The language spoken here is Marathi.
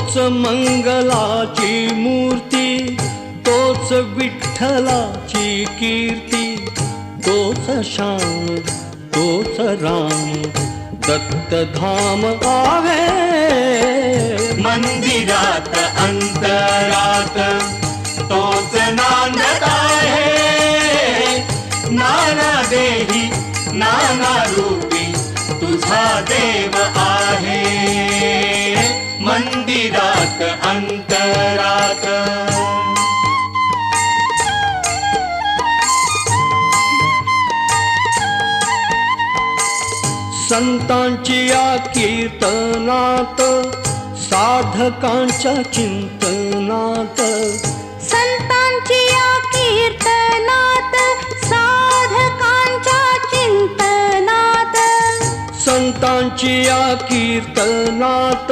तोच मंगलाची मूर्ती, तोच विठ्ठलाची कीर्ती, तोच श्याम तोच राम दत्तधाम आहे। मंदिरात अंतरात तोच नांदत आहे। नाना देही नाना रूपी तुझा देव आहे। मंदिरात अंतरात संतांची या कीर्तनात, साधकांच्या चिंतनात, संतांची या कीर्तनात, साधकांच्या चिंतनात, संतांची या कीर्तनात,